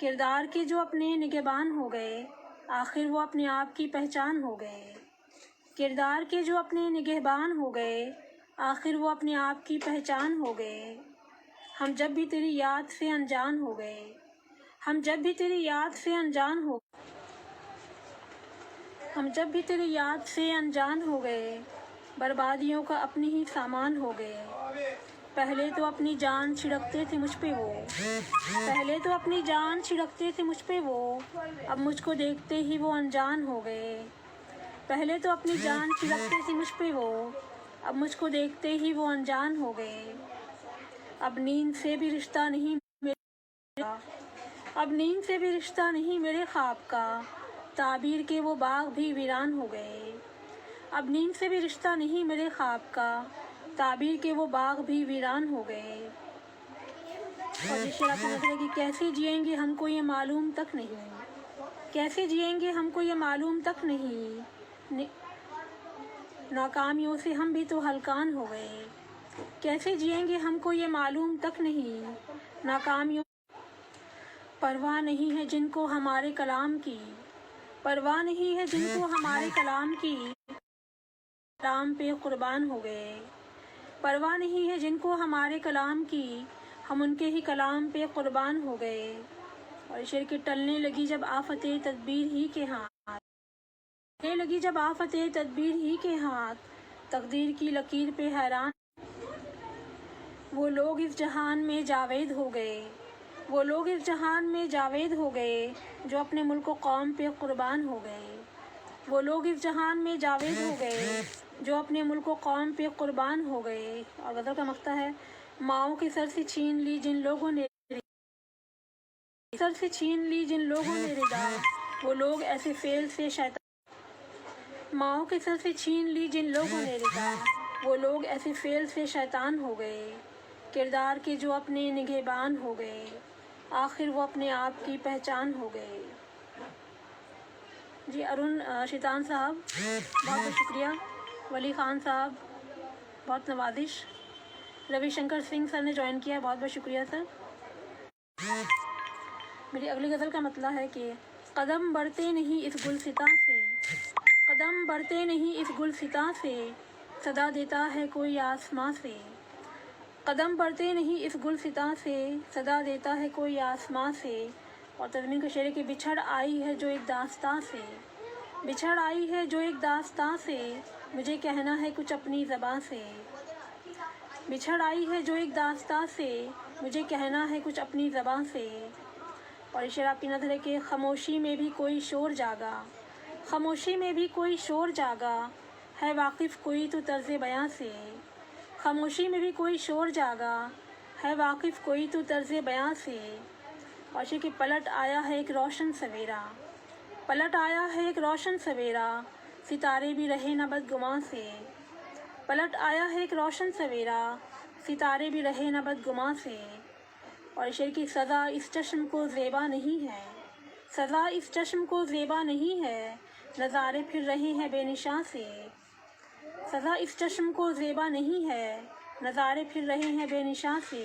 کردار کے جو اپنے نگہبان ہو گئے آخر وہ اپنے آپ کی پہچان ہو گئے، کردار کے جو اپنے نگہبان ہو گئے آخر وہ اپنے آپ کی پہچان ہو گئے۔ ہم جب بھی تیری یاد سے انجان ہو گئے، ہم جب بھی تیری یاد سے انجان ہو ہم جب بھی تیری یاد سے انجان ہو گئے، بربادیوں کا اپنی ہی سامان ہو گئے۔ پہلے تو اپنی جان چھڑکتے تھے مجھ پہ وہ، پہلے تو اپنی جان چھڑکتے تھے مجھ پہ وہ، اب مجھ کو دیکھتے ہی وہ انجان ہو گئے۔ پہلے تو اپنی جان چھڑکتے تھے مجھ پہ وہ، اب مجھ کو دیکھتے ہی وہ انجان ہو گئے۔ اب نیند سے بھی رشتہ نہیں میرا، اب نیند سے بھی رشتہ نہیں میرے خواب کا، تعبیر کے وہ باغ بھی ویران ہو گئے۔ اب نیند سے بھی رشتہ نہیں میرے خواب کا، تعبیر کے وہ باغ بھی ویران ہو گئے۔ اور یہ شعر آپ کو نظر ہے کہ کیسے جئیں گے ہم کو یہ معلوم تک نہیں، کیسے جئیں گے ہم کو یہ معلوم تک نہیں، ناکامیوں سے ہم بھی تو ہلکان ہو گئے۔ کیسے جئیں گے ہم کو یہ معلوم تک نہیں، ناکامیوں پرواہ نہیں ہے جن کو ہمارے کلام کی، پرواہ نہیں ہے جن کو ہمارے کلام کی، کلام پہ قربان ہو گئے۔ پرواہ نہیں ہے جن کو ہمارے کلام کی، ہم ان کے ہی کلام پہ قربان ہو گئے۔ اور شعر کے ٹلنے لگی جب آفت تدبیر ہی کے ہاتھ، ٹلنے لگی جب آفت تدبیر ہی کے ہاتھ، تقدیر کی لکیر پہ حیران وہ لوگ اس جہان میں جاوید ہو گئے، وہ لوگ اس جہان میں جاوید ہو گئے جو اپنے ملک و قوم پہ قربان ہو گئے۔ وہ لوگ اس جہان میں جاوید ہو گئے جو اپنے ملک و قوم پہ قربان ہو گئے۔ اور غزل کا مقطع ہے، ماؤں کے سر سے چھین لی جن لوگوں نے، سر سے چھین لی جن لوگوں نے رضا، وہ لوگ ایسے فعل سے شیطان، ماؤں کے سر سے چھین لی جن لوگوں نے رضا، وہ لوگ ایسے فعل سے شیطان ہو گئے۔ کردار کے جو اپنے نگہبان ہو گئے آخر وہ اپنے آپ کی پہچان ہو گئے۔ جی ارون شیطان صاحب بہت بہت شکریہ، ولی خان صاحب بہت نوازش، روی شنکر سنگھ سر نے جوائن کیا ہے، بہت بہت شکریہ سر۔ میری اگلی غزل کا مطلب ہے کہ قدم بڑھتے نہیں اس گلستاں سے، قدم بڑھتے نہیں اس گلستاں سے، صدا دیتا ہے کوئی آسماں سے، قدم بڑھتے نہیں اس گلستاں سے، صدا دیتا ہے کوئی آسماں سے۔ اور تضمین کا شعر ہے کہ بچھڑ آئی ہے جو ایک داستاں سے، بچھڑ آئی ہے جو ایک داستاں سے، مجھے کہنا ہے کچھ اپنی زباں سے، بچھڑ آئی ہے جو ایک داستاں سے، مجھے کہنا ہے کچھ اپنی زباں سے۔ اور یہ شعر آپ کی نظر ہے کہ خاموشی میں بھی کوئی شور جاگا، خاموشی میں بھی کوئی شور جاگا، ہے واقف کوئی تو طرز بیاں سے، خاموشی میں بھی کوئی شور جاگا، ہے واقف کوئی تو طرز بیاں سے۔ اور شعر کہ پلٹ آیا ہے ایک روشن سویرا، پلٹ آیا ہے ایک روشن سویرا، ستارے بھی رہے نہ بدگماں سے، پلٹ آیا ہے ایک روشن سویرا، ستارے بھی رہے نہ بدگماں سے۔ اور شعر کی سزا اس چشم کو زیبا نہیں ہے، سزا اس چشم کو زیبا نہیں ہے، نظارے پھر رہے ہیں بے نشاں سے، سزا اس چشم کو زیبا نہیں ہے، نظارے پھر رہے ہیں بے نشاں سے۔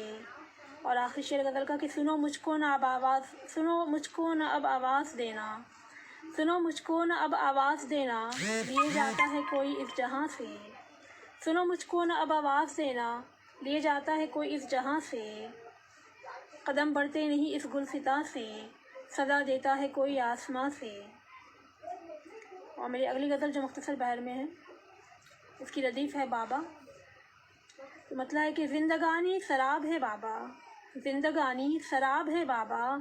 اور آخری شعر غزل کا کہ سنو مجھ کو نہ اب آواز، سنو مجھ کو نہ اب آواز دینا، سنو مجھ کو نہ اب آواز دینا، لیے جاتا ہے کوئی اس جہاں سے، سنو مجھ کو نہ اب آواز دینا، لیے جاتا ہے کوئی اس جہاں سے۔ قدم بڑھتے نہیں اس گلستاں سے، صدا دیتا ہے کوئی آسماں سے۔ اور میری اگلی غزل جو مختصر بحر میں ہے اس کی ردیف ہے بابا، تو مطلب ہے کہ زندگانی سراب ہے بابا، زندگانی سراب ہے بابا،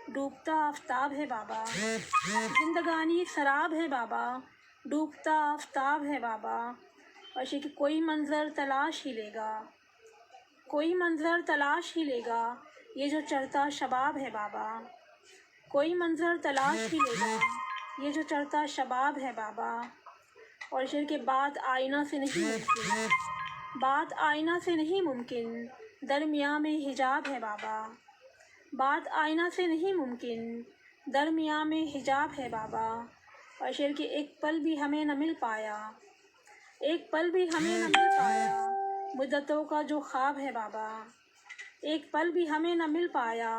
ڈوبتا آفتاب ہے بابا، زندگانی سراب ہے بابا، ڈوبتا آفتاب ہے بابا۔ اور یہ کہ کوئی منظر تلاش ہی لے گا، کوئی منظر تلاش ہی لے گا، یہ جو چڑھتا شباب ہے بابا، کوئی منظر تلاش ہی لے گا، یہ جو چڑھتا شباب ہے بابا۔ اور شعر کے بات آئینہ سے نہیں ممکن، بات آئینہ سے نہیں ممکن، درمیاں میں حجاب ہے بابا، بات آئینہ سے نہیں ممکن، درمیاں میں حجاب ہے بابا۔ اور شعر کے ایک پل بھی ہمیں نہ مل پایا، ایک پل بھی ہمیں نہ مل پایا، مدتوں کا جو خواب ہے بابا، ایک پل بھی ہمیں نہ مل پایا،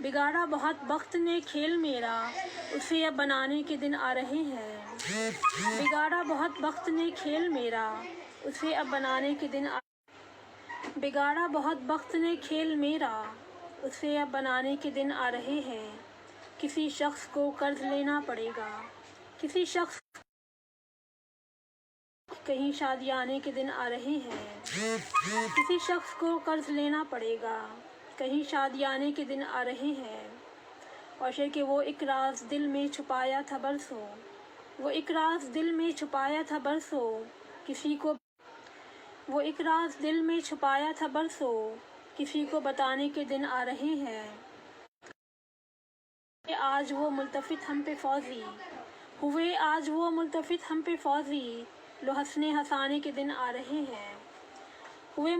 بگاڑا بہت بخت نے کھیل میرا، اسے اب بنانے کے دن آ رہے ہیں، بگاڑا بہت بخت نے کھیل میرا، اسے اب بنانے کے دن بگاڑا بہت بخت نے کھیل میرا، اسے اب بنانے کے دن آ رہے ہیں، کسی شخص کو قرض لینا پڑے گا، کسی شخص کہیں شادی آنے کے دن آ رہے ہیں، کسی شخص کو قرض لینا پڑے گا، کہیں شادی آنے کے دن آ رہے ہیں، اور شعر کہ وہ ایک راز دل میں چھپایا تھا برسوں، وہ ایک راز دل میں چھپایا تھا برسوں، کسی کو وہ ایک راز دل میں چھپایا تھا برسوں، کسی کو بتانے کے دن آ رہے ہیں، آج وہ ملتفت ہم پہ فوزی ہوئے، آج وہ ملتفت ہم پہ فوزی، لو ہنسنے ہنسانے کے دن آ رہے ہیں، ہوئے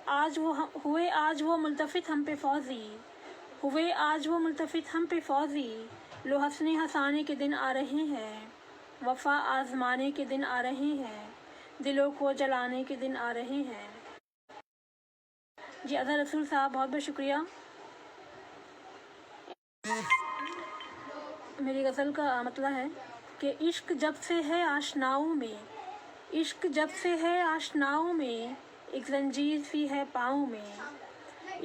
آج وہ ملتفت ہم پہ فوزی، ہوئے آج وہ ملتفت ہم پہ فوزی، لو ہنسنے ہنسانے کے دن آ رہے ہیں، وفا آزمانے کے دن آ رہے ہیں، دلوں کو جلانے کے دن آ رہے ہیں۔ جی اظہر رسول صاحب بہت بہت شکریہ۔ میری غزل کا مطلب ہے کہ عشق جب سے ہے آشناؤں میں، عشق جب سے ہے آشناؤں میں، ایک زنجیر سی ہے پاؤں میں،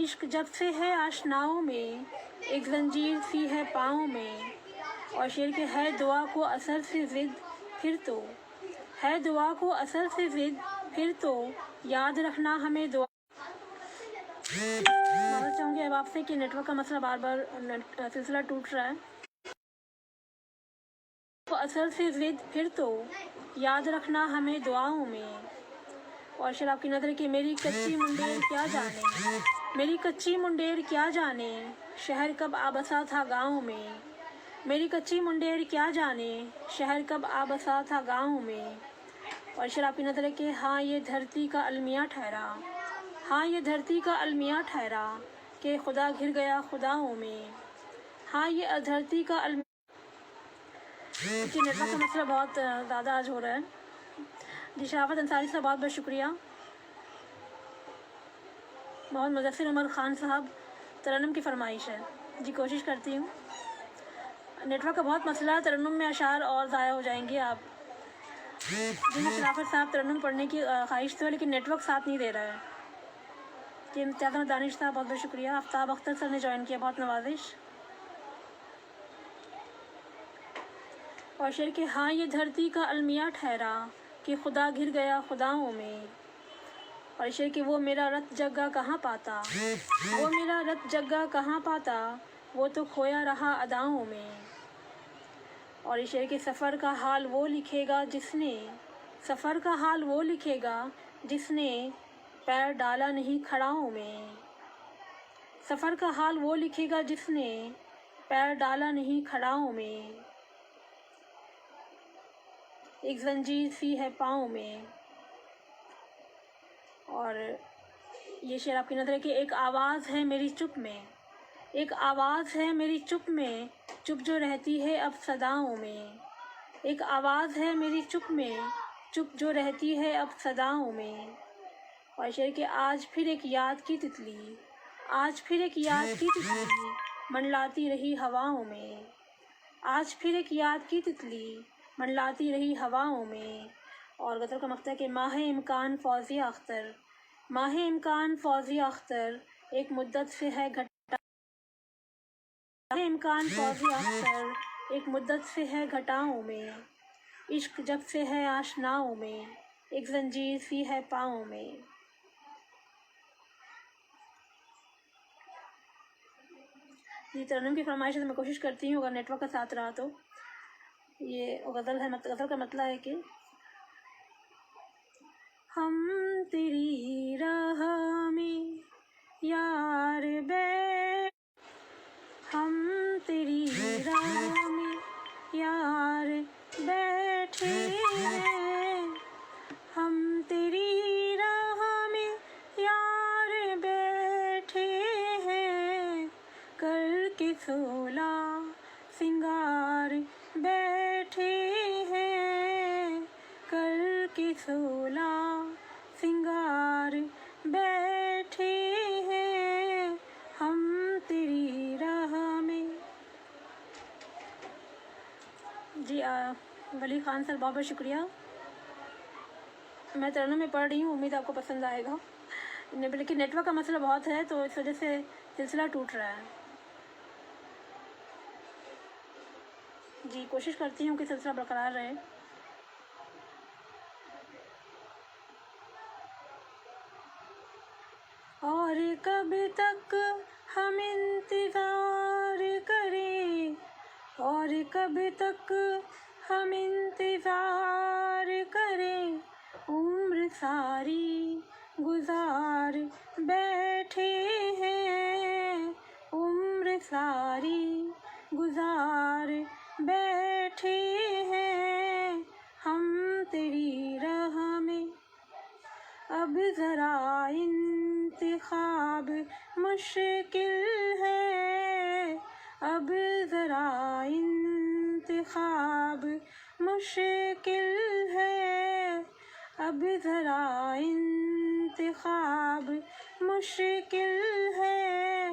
عشق جب سے ہے آشناؤں میں، ایک زنجیر سی ہے پاؤں میں، اور شعر کہ ہے دعا کو اثر سے ضد پھر تو، ہے دعا کو اثر سے ضد پھر تو، یاد رکھنا ہمیں دعا۔ معذرت چاہوں گی اب آپ سے کہ نیٹ ورک کا مسئلہ بار بار سلسلہ ٹوٹ رہا ہے، کو اثر سے ضد پھر تو، یاد رکھنا ہمیں دعاؤں میں، اور شعر آپ کی نظر کہ میری کچی منڈیر کیا جانے، میری کچی منڈیر کیا جانے، شہر کب آبسا تھا گاؤں میں، میری کچی منڈیر کیا جانے، شہر کب آبسا تھا گاؤں میں، اور شعر آپ کی نظر کہ ہاں یہ دھرتی کا المیہ ٹھہرا، ہاں یہ دھرتی کا المیہ ٹھہرا، کہ خدا گھر گیا خداؤں میں، ہاں یہ دھرتی کا المیہ۔ جی نیٹ ورک کا مسئلہ بہت زیادہ آج ہو رہا ہے۔ جی شرافت انصاری صاحب بہت بہت شکریہ۔ محمد مظفر عمر خان صاحب ترنم کی فرمائش ہے، جی کوشش کرتی ہوں۔ نیٹ ورک کا بہت مسئلہ ہے، ترنم میں اشعار اور ضائع ہو جائیں گے آپ۔ جی میں شرافت صاحب ترنم پڑھنے کی خواہش تو ہے لیکن نیٹ ورک ساتھ نہیں دے رہا ہے۔ جی امتیاز احمد دانش صاحب بہت بہت شکریہ۔ آفتاب اختر سر نے جوائن کیا، بہت نوازش۔ اور شعر کہ ہاں یہ دھرتی کا المیہ ٹھہرا، کہ خدا گھر گیا خداؤں میں، اور شعر کہ وہ میرا رت جگہ کہاں پاتا، وہ میرا رت جگہ کہاں پاتا، وہ تو کھویا رہا اداؤں میں، اور شعر کہ سفر کا حال وہ لکھے گا جس نے، سفر کا حال وہ لکھے گا جس نے پیر ڈالا نہیں کھڑاؤں میں، سفر کا حال وہ لکھے گا جس نے پیر ڈالا نہیں کھڑاؤں میں، ایک زنجیر سی ہے پاؤں میں، اور یہ شعر آپ کی نظر ہے کہ ایک آواز ہے میری چپ میں، ایک آواز ہے میری چپ میں، چپ جو رہتی ہے اب صداؤں میں، ایک آواز ہے میری چپ میں، چپ جو رہتی ہے اب صداؤں میں، اور شعر کہ آج پھر ایک یاد کی تتلی، آج پھر ایک یاد کی تتلی منڈلاتی رہی ہواؤں میں، آج پھر ایک یاد کی تتلی منڈلاتی رہی ہواؤں میں، اور غزل کا مقطع ہے کہ ماہ امکان فوزیہ اختر، ماہ امکان فوزیہ اختر ایک مدت سے ہے گھٹا، ماہ امکان فوزیہ اختر ایک مدت سے ہے گھٹاؤں میں، عشق جب سے ہے آشناؤں میں، ایک زنجیر سی ہے پاؤں میں۔ یہ ترنم کی فرمائش ہے تو میں کوشش کرتی ہوں اگر نیٹ ورک کا ساتھ رہا تو۔ یہ غزل ہے، غزل کا مطلب ہے کہ ہم تیری راہ میں یار ہم تیری راہ میں یار بیٹھے ہیں، ہم تیری راہ میں یار بیٹھے ہیں، کر کے سولہ سنگار بیٹھے ہیں، کر کے سولہ سنگار بیٹھے علی خان سر بہت بہت شکریہ. میں ترنم میں پڑھ رہی ہوں, امید آپ کو پسند آئے گا. لیکن نیٹ ورک کا مسئلہ بہت ہے تو اس وجہ سے سلسلہ ٹوٹ رہا ہے. جی کوشش کرتی ہوں کہ سلسلہ برقرار رہے. اور کب تک ہم انتظار کریں, اور کب تک ہم انتظار کریں, عمر ساری گزار بیٹھے ہیں, عمر ساری گزار بیٹھے ہیں ہم تیری راہ میں. اب ذرا انتخاب مشکل ہے, اب ذرا انتخاب مشکل ہے, اب ذرا انتخاب مشکل ہے,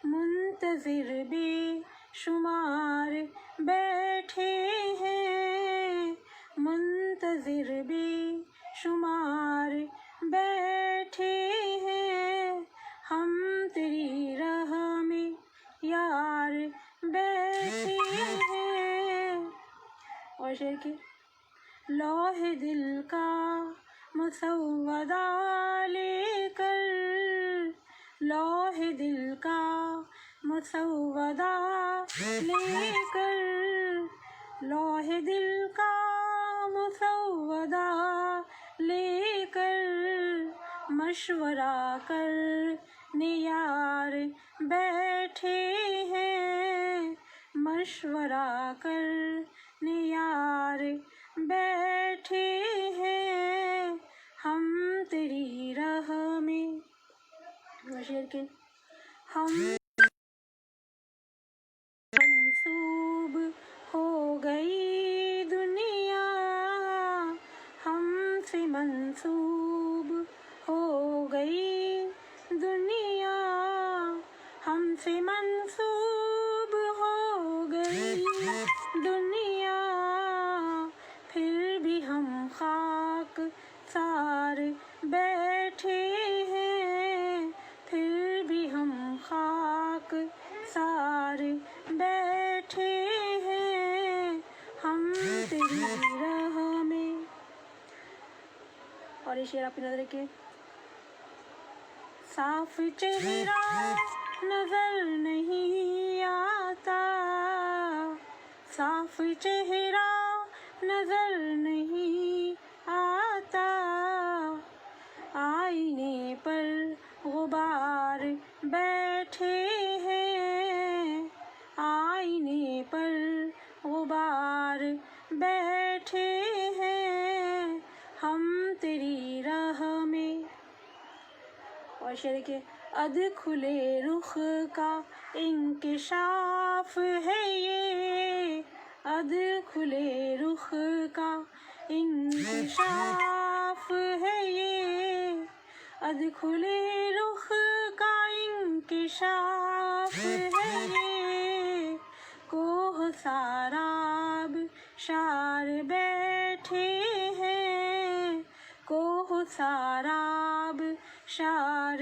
منتظر بے شمار بیٹھے ہیں, منتظر بے شمار بیٹھے ہیں ہم تیری راہ میں یار بیٹھے ہیں. اور شعر کی لوح دل کا مسودہ لے کر, لوح دل کا مسودہ لے کر, لوح دل کا مسودہ لے کر, مشورہ کرنے یار بیٹھے ہیں, مشورہ کرنے یار بیٹھے ہیں ہم تیری راہ میں. شعر کے ہم منسوب ہو گئی دنیا, ہم سے منسوب ہو گئی دنیا, ہم سے منسوب ہو گئی دنیا, پھر بھی ہم خاک سار بیٹھے ہیں, پھر بھی ہم خاک سار بیٹھے ہیں ہم تیری راہ میں. اور یہ شعر آپ کی نظر کے صاف چہرہ نظر نہیں آتا, صاف چہرہ نظر نہیں آتا, آئینے پر غبار بیٹھے ہیں, آئینے پر غبار بیٹھے ہیں ہم تیری راہ میں. اور شعر کے اد کھلے رخ کا انکشاف ہے یہ, اد کھلے رخ کا انکشاف ہے یہ, اد کھلے رخ کا انکشاف ہے یہ, کوہ ساراب شار بیٹھے ہیں, کوہ ساراب شار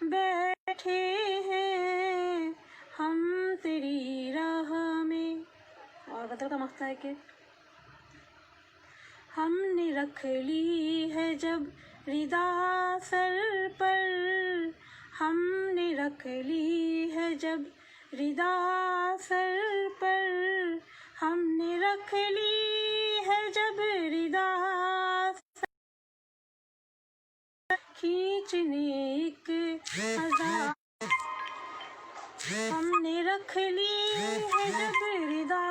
بیٹھے ہیں ہم تیری راہ میں. اور غزل کا مقطع ہے کہ ہم نے رکھ لی ہے جب ردا سر پر, ہم نے رکھ لی ہے جب ردا سر پر, ہم نے رکھ لی ہے جب ردا کھینچنے ایک ہزار, ہم نے رکھ لی ہے جب ردا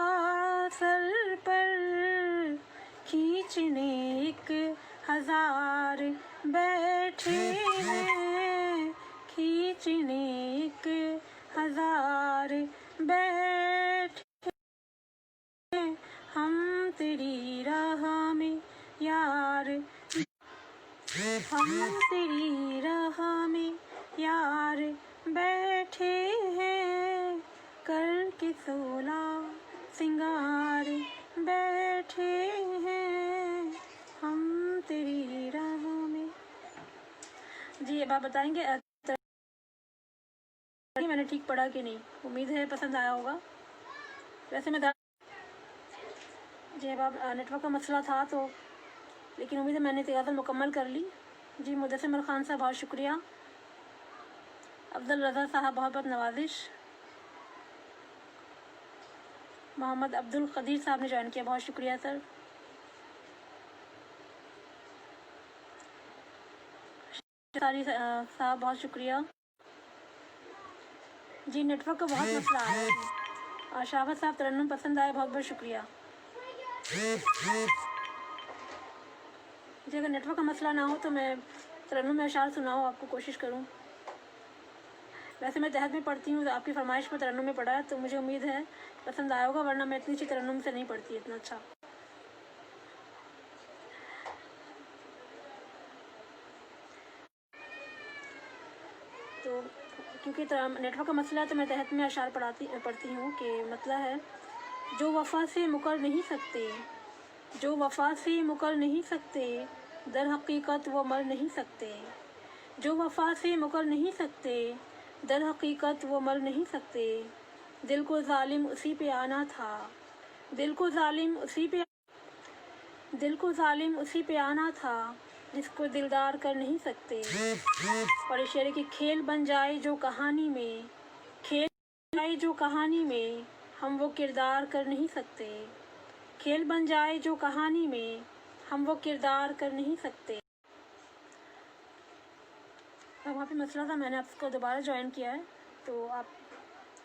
سر پر, کھینچنے ایک ہزار بیٹھے ہیں, کھینچنے ایک ہزار بیٹھے ہیں ہم تیری راہ میں یار, ہم تیری راہ میں یار بیٹھے ہیں, کر کے سولہ سنگار بیٹھے جی اب آپ بتائیں گے میں نے ٹھیک پڑھا کہ نہیں؟ امید ہے پسند آیا ہوگا. ویسے میں جی اب آپ نیٹ ورک کا مسئلہ تھا تو، لیکن امید ہے میں نے تیاری مکمل کر لی. جی مدثر خان صاحب بہت شکریہ. افضل رضا صاحب بہت بہت نوازش. محمد عبد القدیر صاحب نے جوائن کیا، بہت شکریہ سر. ساری صاحب بہت شکریہ. جی نیٹ ورک کا بہت مسئلہ آ رہا ہے. شاوت صاحب ترنم پسند آئے، بہت بہت شکریہ. جی اگر نیٹ ورک کا مسئلہ نہ ہو تو میں ترنم میں اشعار سناؤں آپ کو، کوشش کروں. ویسے میں تحت میں پڑھتی ہوں، آپ کی فرمائش پر ترنم میں پڑھا ہے تو مجھے امید ہے پسند آیا ہوگا، ورنہ میں اتنی اچھی ترنم سے نہیں پڑھتی اتنا اچھا. تو کیونکہ نیٹ ورک کا مسئلہ ہے تو میں تحت میں اشعار پڑھتی ہوں کہ مطلب ہے: جو وفا سے مکر نہیں سکتے، جو وفا سے مکر نہیں سکتے، در حقیقت وہ مر نہیں سکتے. جو وفا سے مکر نہیں سکتے، در حقیقت وہ مر نہیں سکتے. دل کو ظالم اسی پہ آنا تھا، دل کو ظالم اسی پہ آنا تھا جس کو دلدار کر نہیں سکتے. اور اس شعر کی کھیل بن جائے جو کہانی میں، کھیل بن جائے جو کہانی میں، ہم وہ کردار کر نہیں سکتے. کھیل بن جائے جو کہانی میں، ہم وہ کردار کر نہیں سکتے. وہاں پہ مسئلہ تھا، میں نے آپ کو دوبارہ جوائن کیا ہے تو آپ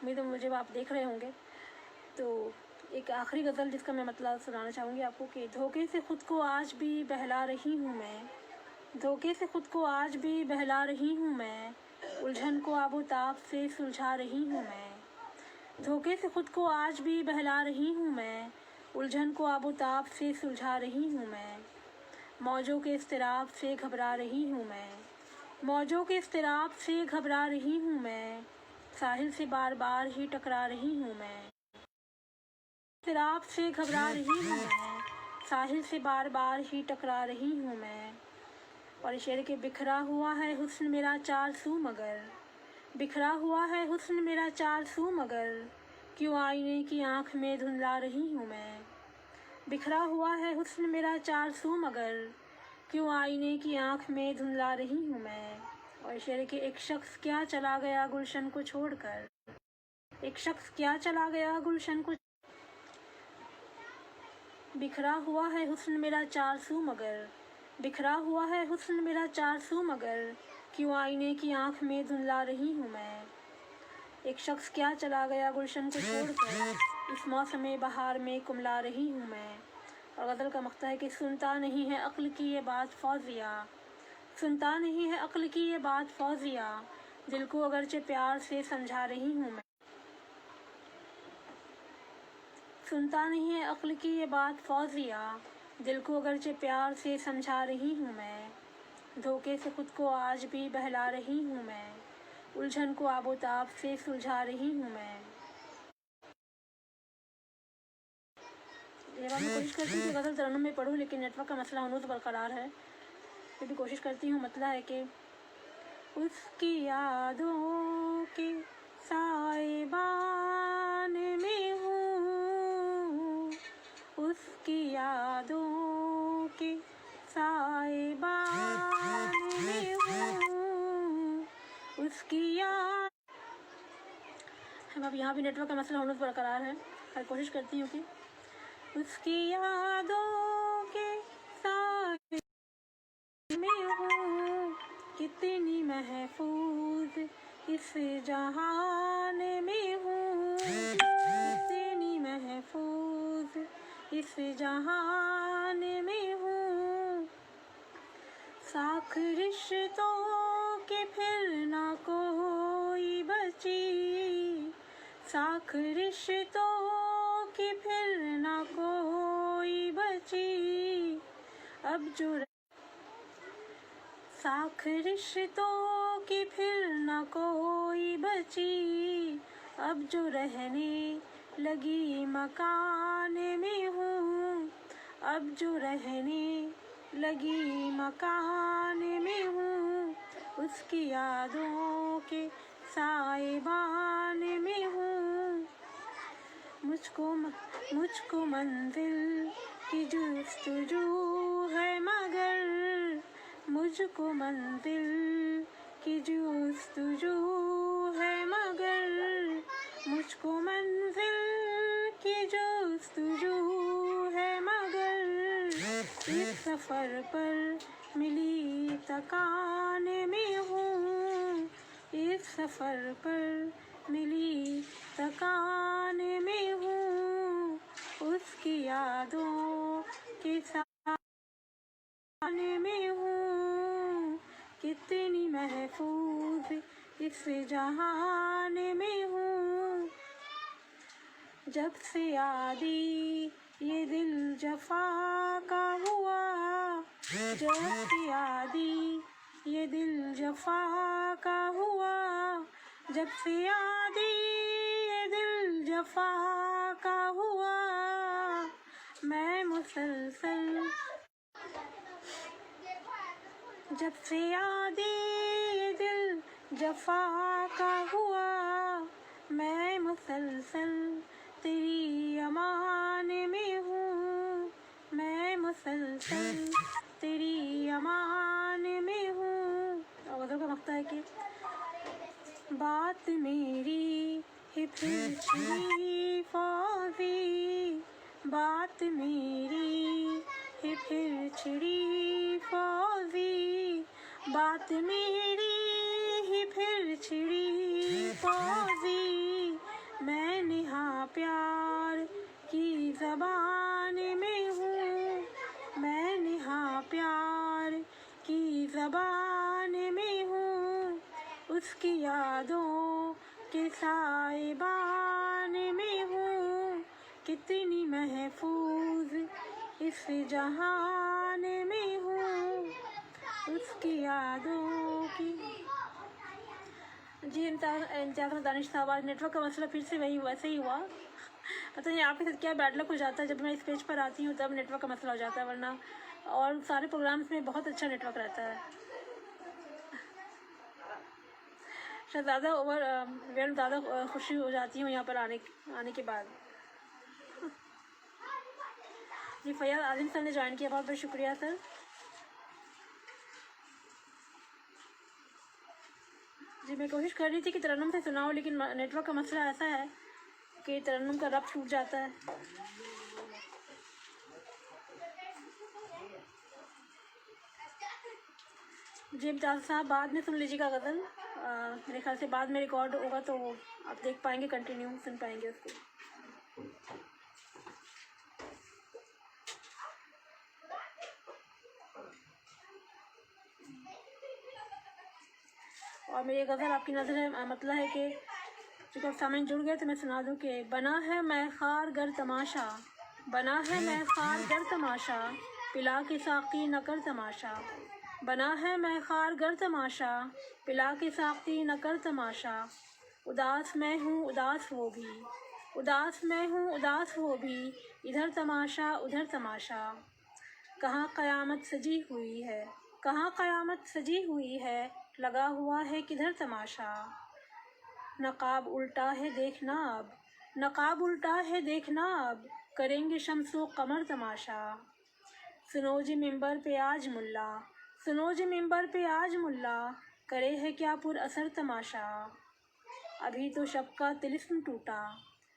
امید ہے مجھے آپ دیکھ رہے ہوں گے. تو ایک آخری غزل جس کا میں مطلب سنانا چاہوں گی آپ کو کہ دھوکے سے خود کو آج بھی بہلا رہی ہوں میں، دھوکے سے خود کو آج بھی بہلا رہی ہوں میں، الجھن کو آب و تاب سے سلجھا رہی ہوں میں. دھوکے سے خود کو آج بھی بہلا رہی ہوں میں، الجھن کو آب و تاب سے سلجھا رہی ہوں میں. موجوں کے اضطراب سے گھبرا رہی ہوں میں، موجوں کے اضطراب سے گھبرا رہی ہوں میں، ساحل سے بار بار ہی ٹکرا رہی ہوں میں. اضطراب سے گھبرا رہی ہوں میں، ساحل سے بار بار ہی ٹکرا رہی ہوں میں. اور اس شعر کے بکھرا ہوا ہے حسن میرا چار سو مگر، بکھرا ہوا ہے حسن میرا چار سو مگر، کیوں آئینے کی آنکھ میں دھندلا رہی ہوں میں. بکھرا ہوا ہے حسن میرا چار سو مگر، کیوں آئینے کی آنکھ میں دھندلا رہی ہوں میں. اور اس شعر کے ایک شخص کیا چلا گیا گلشن کو چھوڑ کر، ایک شخص کیا چلا گیا گلشن کو. بکھرا ہوا ہے حسن میرا چار سو مگر، بکھرا ہوا ہے حسن میرا چار سو مگر، کیوں آئینے کی آنکھ میں دھندلا رہی ہوں میں. ایک شخص کیا چلا گیا گلشن کو چھوڑ کر، اس موسم بہار میں کملا رہی ہوں میں. اور غزل کا مقطع ہے کہ سنتا نہیں ہے عقل کی یہ بات فوزیہ، سنتا نہیں ہے عقل کی یہ بات فوزیہ، دل کو اگرچہ پیار سے سمجھا رہی ہوں میں. سنتا نہیں ہے عقل کی یہ بات فوزیہ، دل کو اگرچہ پیار سے سمجھا رہی ہوں میں. دھوکے سے خود کو آج بھی بہلا رہی ہوں میں، الجھن کو آب و تاب سے سلجھا رہی ہوں میں. یہ بات میں کوشش کرتی ہوں کہ غزل ترنم میں پڑھوں، لیکن نیٹ ورک کا مسئلہ ہنوز برقرار ہے. پھر بھی کوشش کرتی ہوں. مطلب ہے کہ اس کی یادوں کے سائبان میں ہوں، اس کی یادوں کے سائبان میں ہوں، اس کی یاد. اب یہاں بھی نیٹ ورک کا مسئلہ ہنوز برقرار ہے. کوشش کرتی ہوں کہ اس کی یادوں کے سائے میں ہوں، کتنی محفوظ اس جہان میں ہوں، کتنی محفوظ اس جہان میں ہوں. ساکھ رشتوں کے پھر نہ کوئی بچی، ساکھ رشتوں کی پھر نہ کوئی بچی، اب جو ساکھ رشتوں کی پھر نہ کوئی بچی، اب جو رہنے لگی مکان میں ہوں، اب جو رہنے لگی مکان میں ہوں، اس اس کی یادوں کے سائبان میں ہوں، مجھ کو منزل کی جستجو ہے مگر، مجھ کو منزل کی جستجو ہے مگر، مجھ کو منزل کی جستجو ہے مگر، اس سفر پر ملی تکان میں ہوں، اس سفر پر ملی تکان میں ہوں، اس کی یادوں کے سان میں ہوں، کتنی محفوظ اس جہان میں ہوں، جب سے یادی یہ دل جفا کا ہوا، جب سے یادی یہ دل جفا کا ہوا، جب سے یادی یہ دل جفا کا ہوا، میں مسلسل، جب سے یادی یہ دل جفا کا ہوا، میں مسلسل تیری امان میں ہوں، میں مسلسل تیری امان میں ہوں۔ اور غزل کا مقطع ہے کہ بات میری ہے پھر چھڑی فوزی، بات میری ہے پھر چھڑی فوزی، بات میری ہے پھر چھڑی فوزی، میں نہاں پیار کی زبان میں ہوں، میں نہاں پیار کی زبان میں ہوں، اس کی یادوں کے سائبان میں ہوں، کتنی محفوظ اس جہان میں ہوں، اس کی یادوں کی۔ جی امتیاز دانش صاحب، آج نیٹ ورک کا مسئلہ پھر سے ویسے ہی ہوا، پتہ نہیں آپ کے ساتھ کیا بیڈ لک ہو جاتا ہے، جب میں اس پیج پر آتی ہوں تب نیٹ ورک کا مسئلہ ہو جاتا ہے، ورنہ اور سارے پروگرامس میں بہت اچھا نیٹ ورک رہتا ہے۔ شہزادہ زیادہ خوشی ہو جاتی ہوں یہاں پر آنے کے بعد۔ جی فیاض عالم سر نے جوائن کیا، بہت بہت شکریہ سر۔ جی میں کوشش کر رہی تھی کہ ترنم سے سناؤں، لیکن نیٹ ورک کا مسئلہ ایسا ہے کہ ترنم کا ربط ٹوٹ جاتا ہے۔ جی امتیاز صاحب بعد میں سن لیجیے گا غزل، میرے خیال سے بعد میں ریکارڈ ہوگا تو آپ دیکھ پائیں گے، کنٹینیو سن پائیں گے اس کو۔ اور میری غزل آپ کی نظر ہے، مطلب ہے کہ چونکہ سامعین جڑ گئے تو میں سنا دوں کہ بنا ہے میں خار گر تماشا، بنا ہے میں خار گر تماشا، پلا کے ساقی نہ کر تماشا، بنا ہے میں خار گر تماشا، پلا کے ساقی نہ کر تماشا، اداس میں ہوں اداس وہ بھی، اداس میں ہوں اداس وہ بھی، ادھر تماشا ادھر تماشا، کہاں قیامت سجی ہوئی ہے، کہاں قیامت سجی ہوئی ہے، لگا ہوا ہے کدھر تماشا، نقاب الٹا ہے دیکھنا اب، نقاب الٹا ہے دیکھنا اب، کریں گے شمس و قمر تماشا، سنو جی ممبر پہ آج ملا، سنو جی ممبر پہ آج ملا، کرے ہے کیا پر اثر تماشا، ابھی تو شب کا طلسم ٹوٹا،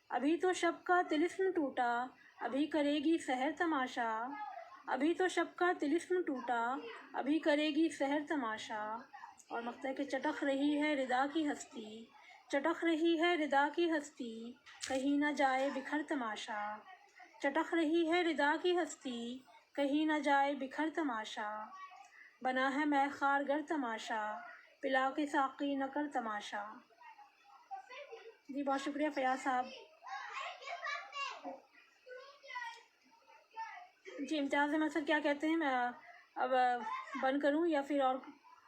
ابھی تو شب کا طلسم ٹوٹا، ابھی کرے گی سحر تماشا، ابھی تو شب کا طلسم ٹوٹا، ابھی کرے گی سحر تماشا، اور مقطع کہ چٹخ رہی ہے ردا کی ہستی، چٹخ رہی ہے ردا کی ہستی، کہیں نہ جائے بکھر تماشا، چٹخ رہی ہے ردا کی ہستی، کہیں نہ جائے بکھر تماشا، بنا ہے میں خار گر تماشا، پلا کے ساقی نہ کر تماشا۔ جی بہت شکریہ فیاض صاحب۔ جی امتیاز احمد سر کیا کہتے ہیں، میں اب بند کروں یا پھر اور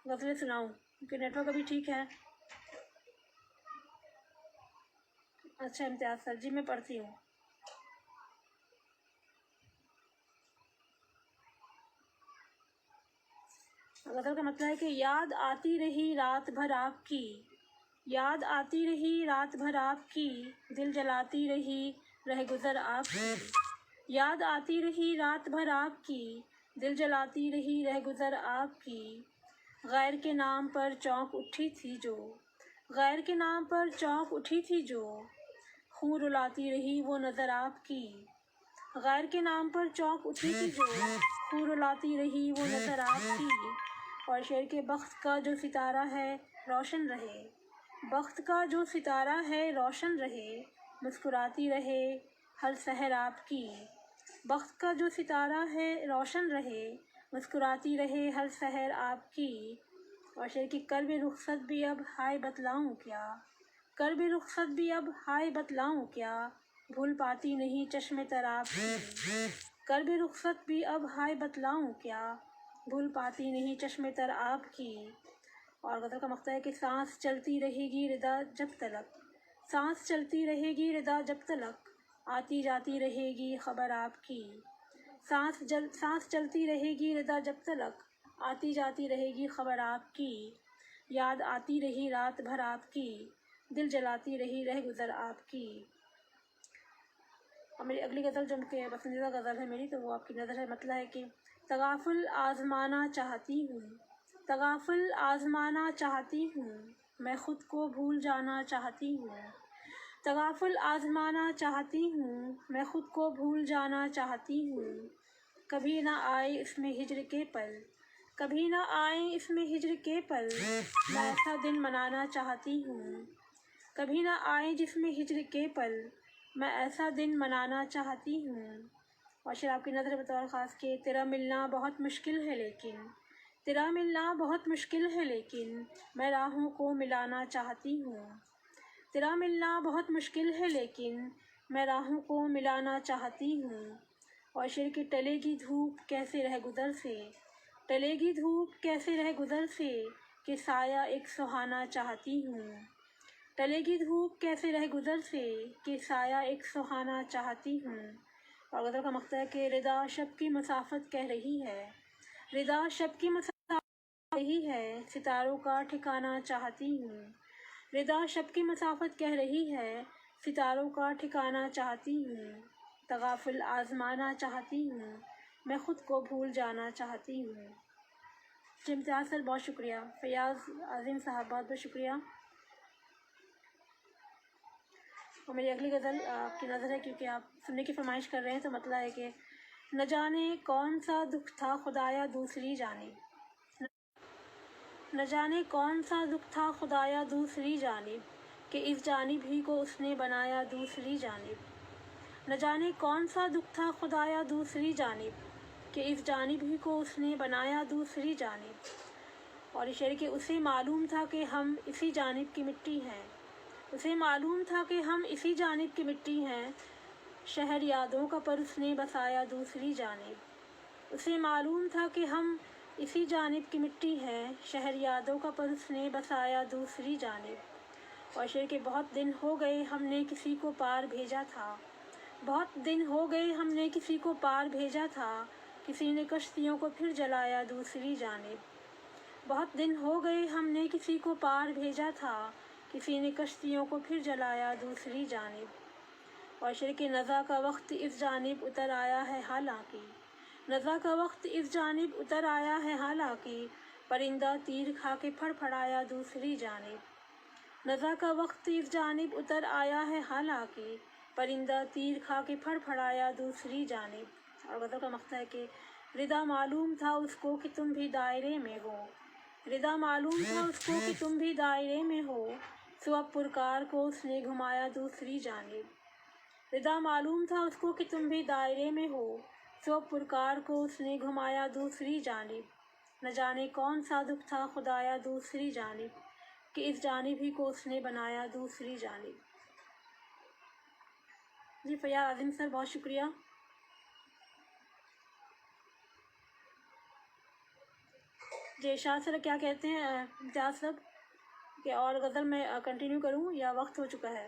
غزلیں سناؤں، کیونکہ نیٹ ورک ابھی ٹھیک ہے؟ اچھا امتیاز سر، جی میں پڑھتی ہوں۔ غزل کا مطلب ہے کہ یاد آتی رہی رات بھر آپ کی، یاد آتی رہی رات بھر آپ کی، دل جلاتی رہی رہ گزر آپ کی، یاد آتی رہی رات بھر آپ کی، دل جلاتی رہی رہ گزر آپ کی، غیر کے نام پر چونک اٹھی تھی جو، غیر کے نام پر چونک اٹھی تھی جو، خون رلاتی رہی وہ نظر آپ کی، غیر کے نام پر چونک اٹھی تھی جو، خون رلاتی رہی وہ نظر آپ کی۔ اور شعر کے بخت کا جو ستارہ ہے روشن رہے، بخت کا جو ستارہ ہے روشن رہے، مسکراتی رہے ہر سحر آپ کی، بخت کا جو ستارہ ہے روشن رہے، مسکراتی رہے ہر سحر آپ کی۔ اور شعر کی کرب رخصت بھی اب ہائے بتلاؤں کیا، کرب رخصت بھی اب ہائے بتلاؤں کیا، بھول پاتی نہیں چشم تر آپ کی، کرب رخصت بھی اب ہائے بتلاؤں کیا، بھول پاتی نہیں چشم تر آپ کی۔ اور غزل کا مقطع ہے کہ سانس چلتی رہے گی ردا جب تلک، سانس چلتی رہے گی ردا جب تلک، آتی جاتی رہے گی خبر آپ کی، سانس چلتی رہے گی ردا جب تلک، آتی جاتی رہے گی خبر آپ کی، یاد آتی رہی رات بھر آپ کی، دل جلاتی رہی رہ گزر آپ کی۔ اور میری اگلی غزل جو کہ پسندیدہ غزل ہے میری، تو وہ آپ کی نظر ہے مطلب ہے کہ تغافل آزمانا چاہتی ہوں، تغافل آزمانا چاہتی ہوں، میں خود کو بھول جانا چاہتی ہوں، تغافل آزمانا چاہتی ہوں، میں خود کو بھول جانا چاہتی ہوں، کبھی نہ آئے اس میں ہجر کے پل، کبھی نہ آئے اس میں ہجر کے پل، میں ایسا دن منانا چاہتی ہوں، کبھی نہ آئے جس میں ہجر کے پل، میں ایسا دن منانا چاہتی ہوں۔ اور شعر آپ کی نظر بطور خاص کہ تیرا ملنا بہت مشکل ہے لیکن، تیرا ملنا بہت مشکل ہے لیکن، میں راہوں کو ملانا چاہتی ہوں، تیرا ملنا بہت مشکل ہے لیکن، میں راہوں کو ملانا چاہتی ہوں۔ اور شعر کی ٹلے گی دھوپ کیسے رہ گزر سے، ٹلے گی دھوپ کیسے رہ گزر سے، کہ سایہ ایک سہانا چاہتی ہوں، ٹلے گی دھوپ کیسے رہ گزر سے، کہ سایہ ایک سہانا چاہتی ہوں۔ اور غزل کا مقطع ہے کہ ردا شب کی مسافت کہہ رہی ہے، ردا شب کی مسافت کہہ رہی ہے، ستاروں کا ٹھکانا چاہتی ہوں، ردا شب کی مسافت کہہ رہی ہے، ستاروں کا ٹھکانا چاہتی ہوں، تغافل آزمانا چاہتی ہوں، میں خود کو بھول جانا چاہتی ہوں۔ جی امتیاز سر بہت شکریہ، فیاض عظیم صاحب بہت بہت شکریہ۔ اور میری اگلی غزل آپ کی نظر ہے کیونکہ آپ سننے کی فرمائش کر رہے ہیں، تو مطلب ہے کہ نہ جانے کون سا دکھ تھا خدایا دوسری جانب، نہ جانے کون سا دکھ تھا خدایا دوسری جانب، کہ اس جانب ہی کو اس نے بنایا دوسری جانب، نہ جانے کون سا دکھ تھا خدایا دوسری جانب، کہ اس جانب ہی کو اس نے بنایا دوسری جانب۔ اور یہ شعر کہ اسے معلوم تھا کہ ہم اسی جانب کی مٹی ہیں، اسے معلوم تھا کہ ہم اسی جانب کی مٹی ہیں، شہر یادوں کا پر اس نے بسایا دوسری جانب، اسے معلوم تھا کہ ہم اسی جانب کی مٹی ہیں، شہر یادوں کا پر اس نے بسایا دوسری جانب۔ اور شعر کہ بہت دن ہو گئے ہم نے کسی کو پار بھیجا تھا، بہت دن ہو گئے ہم نے کسی کو پار بھیجا تھا، کسی نے کشتیوں کو پھر جلایا دوسری جانب، بہت دن ہو گئے ہم نے کسی کو پار بھیجا تھا، کسی نے کشتیوں کو پھر جلایا دوسری جانب۔ اور شعر کہ نزا کا وقت اس جانب اتر آیا ہے حالانکہ، نزا کا وقت اس جانب اتر آیا ہے حالانکہ، پرندہ تیر کھا کے پھڑ پھڑایا دوسری جانب، نزا کا وقت اس جانب اتر آیا ہے حالانکہ، پرندہ تیر کھا کے پھڑ پھڑایا دوسری جانب۔ اور غزل کا مقطع ہے کہ ردا معلوم تھا اس کو کہ تم بھی دائرے میں ہو، ردا معلوم تھا اس کو کہ تم بھی دائرے میں ہو، سو اب پرکار کو اس نے گھمایا دوسری جانب، ردا معلوم تھا اس کو کہ تم بھی دائرے میں ہو، سو اب پرکار کو اس نے گھمایا دوسری جانب، نہ جانے کون سا دکھ تھا خدایا دوسری جانب، کہ اس جانب ہی کو اس نے بنایا دوسری جانب۔ جی فیاض عظیم سر بہت شکریہ۔ جی ارشاد سر کیا کہتے ہیں امتیاز صاحب کہ اور غزل میں کنٹینیو کروں یا وقت ہو چکا ہے؟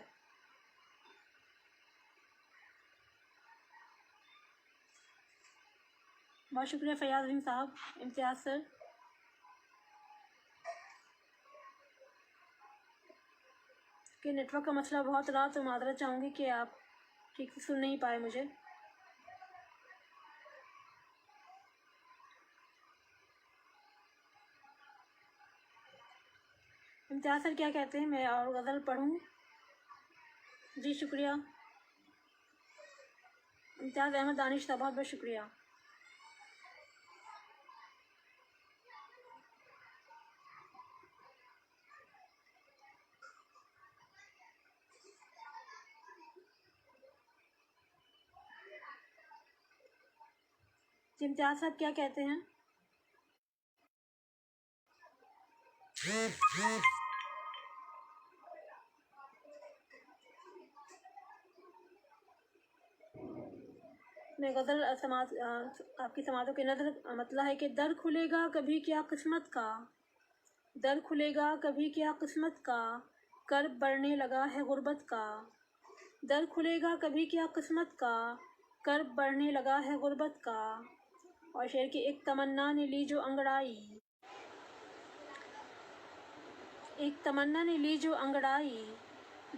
بہت شکریہ فیاض عظیم صاحب، امتیاز سر۔ کہ نیٹ ورک کا مسئلہ بہت رہا تو معذرت چاہوں گی کہ آپ ٹھیک سے سن نہیں پائے مجھے۔ امتیاز سر کیا کہتے ہیں میں اور غزل پڑھوں؟ جی شکریہ امتیاز احمد دانش صاحب، بہت بہت شکریہ۔ جی امتیاز صاحب کیا کہتے ہیں؟ میں غزل آپ کی سماعتوں کی نظر مطلب ہے کہ در کھلے گا کبھی کیا قسمت کا، در کھلے گا کبھی کیا قسمت کا، کرب بڑھنے لگا ہے غربت کا، در کھلے گا کبھی کیا قسمت کا، کرب بڑھنے لگا ہے غربت کا۔ اور شعر کی ایک تمنا نے لی جو انگڑائی، ایک تمنا نے لی جو انگڑائی،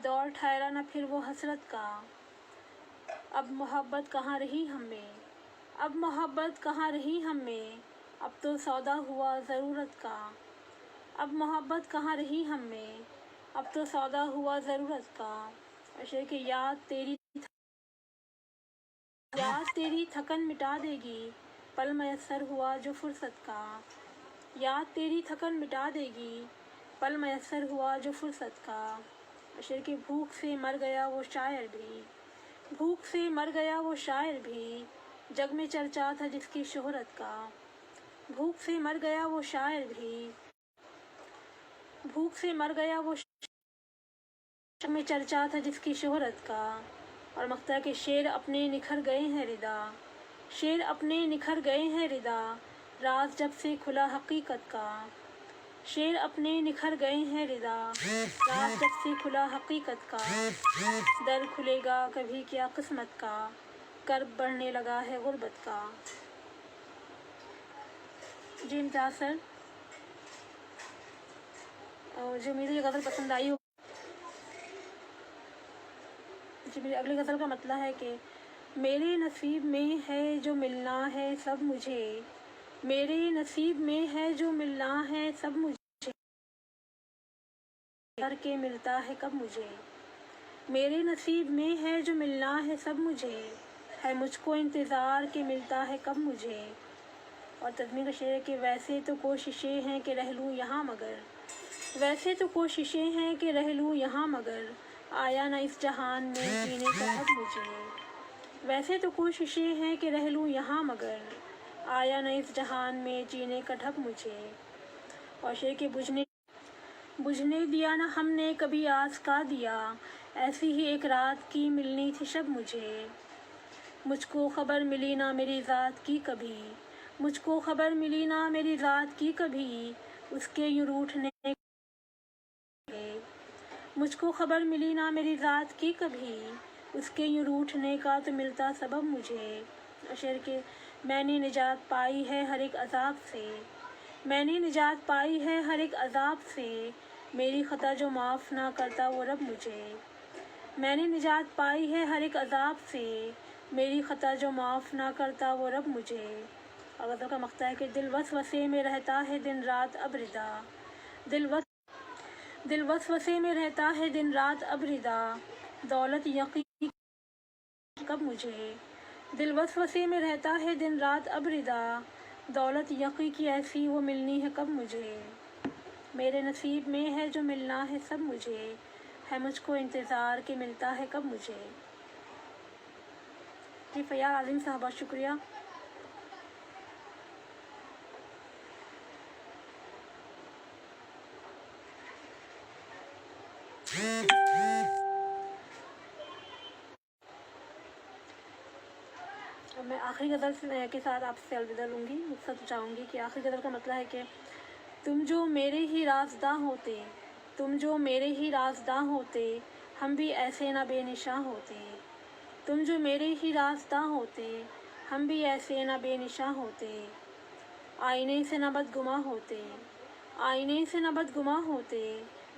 دور ٹھہرا نہ پھر وہ حسرت کا، اب محبت کہاں رہی ہم میں، اب محبت کہاں رہی ہم میں، اب تو سودا ہوا ضرورت کا، اب محبت کہاں رہی ہم میں، اب تو سودا ہوا ضرورت کا۔ اور شعر کی یاد تیری تھکن مٹا دے گی، پل میسر ہوا جو فرصت کا، یاد تیری تھکن مٹا دے گی، پل میسر ہوا جو فرصت کا۔ اور شعر کی بھوک سے مر گیا وہ شاعر بھی، بھوک سے مر گیا وہ شاعر بھی، جگ میں چرچا تھا جس کی شہرت کا، بھوک سے مر گیا وہ شاعر بھی، بھوک سے مر گیا وہ جگ میں چرچا تھا جس کی شہرت کا۔ اور مقطع کے شعر اپنے نکھر گئے ہیں ردا، شعر اپنے نکھر گئے ہیں ردا، راز جب سے کھلا حقیقت کا، شعر اپنے نکھر گئے ہیں ردا، راز جب سے کھلا حقیقت کا، در کھلے گا کبھی کیا قسمت کا، کرب بڑھنے لگا ہے غربت کا۔ جی امتیاز سر، جو مجھے یہ غزل پسند آئی ہو، جی میری اگلی غزل کا مطلب ہے کہ میرے نصیب میں ہے جو ملنا ہے سب مجھے، میرے نصیب میں ہے جو ملنا ہے سب مجھے، کر کے ملتا ہے کب مجھے، میرے نصیب میں ہے جو ملنا ہے سب مجھے، ہے مجھ کو انتظار کہ ملتا ہے کب مجھے۔ اور تزمین کا شعر ہے کہ ویسے تو کوششیں ہیں کہ رہ لوں یہاں مگر، ویسے تو کوششیں ہیں کہ رہ لوں یہاں مگر، آیا نہ اس جہان میں جینے کا ڈھب مجھے، ویسے تو کوششیں ہیں کہ رہ لوں یہاں مگر، آیا نہ اس جہان میں جینے کا ڈھب مجھے۔ اور شعر کے بجھنے دیا نہ ہم نے کبھی آس کا دیا، ایسی ہی ایک رات کی ملنی تھی شب مجھے، مجھ کو خبر ملی نہ میری ذات کی کبھی، مجھ کو خبر ملی نہ میری ذات کی کبھی، اس کے یوں روٹھنے کے، مجھ کو خبر ملی نہ میری ذات کی کبھی، اس کے یوں روٹھنے کا تو ملتا سبب مجھے۔ شعر کے میں نے نجات پائی ہے ہر ایک عذاب سے، میں نے نجات پائی ہے ہر ایک عذاب سے، میری خطا جو معاف نہ کرتا وہ رب مجھے، میں نے نجات پائی ہے ہر ایک عذاب سے، میری خطا جو معاف نہ کرتا وہ رب مجھے۔ اور غزل کا مقطع ہے کہ دل وسوسے میں رہتا ہے دن رات اب ردا، دل وسوسے میں رہتا ہے دن رات اب ردا، دولت یقین کب مجھے، دل وسوسے میں رہتا ہے دن رات اب ردا، دولت یقین کی ایسی وہ ملنی ہے کب مجھے، میرے نصیب میں ہے جو ملنا ہے سب مجھے، ہے مجھ کو انتظار کہ ملتا ہے کب مجھے۔ جی فیاض عظیم صاحب بہت شکریہ۔ میں آخری غزل کے ساتھ آپ سے الوداع لوں گی، مقصد چاہوں گی کہ آخری غزل کا مطلب ہے کہ تم جو میرے ہی رازداں ہوتے، تم جو میرے ہی رازداں ہوتے، ہم بھی ایسے نہ بے نشاں ہوتے، تم جو میرے ہی رازداں ہوتے، ہم بھی ایسے نہ بے نشاں ہوتے، آئینے سے نہ بدگماں ہوتے، آئینے سے نہ بدگماں ہوتے،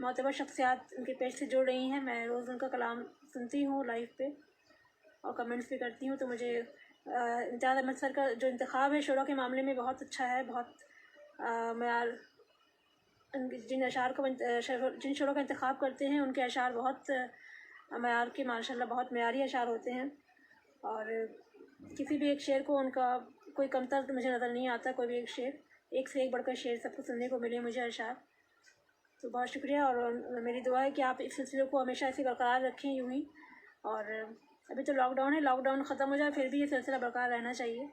معتبر شخصیات ان کے پیج سے جڑ رہی ہیں. میں روز ان کا کلام سنتی ہوں لائیو پہ اور کمنٹس بھی کرتی ہوں. تو مجھے امتیاز احمد سر کا جو انتخاب ہے شعرا کے معاملے میں بہت اچھا ہے. بہت معیار جن اشعار کو جن شعروں کا انتخاب کرتے ہیں ان کے اشعار بہت معیار کے ماشاء اللہ بہت معیاری اشعار ہوتے ہیں. اور کسی بھی ایک شعر کو ان کا کوئی کمتر مجھے نظر نہیں آتا. کوئی بھی ایک شعر ایک سے ایک بڑھ کر شعر سب کو سننے کو ملے مجھے اشعار. تو بہت شکریہ اور میری دعا ہے کہ آپ اس سلسلے کو ہمیشہ ایسے برقرار رکھیں یوں ہی. اور ابھی تو لاک ڈاؤن ہے, لاک ڈاؤن ختم ہو جائے پھر بھی یہ سلسلہ برقرار رہنا چاہیے.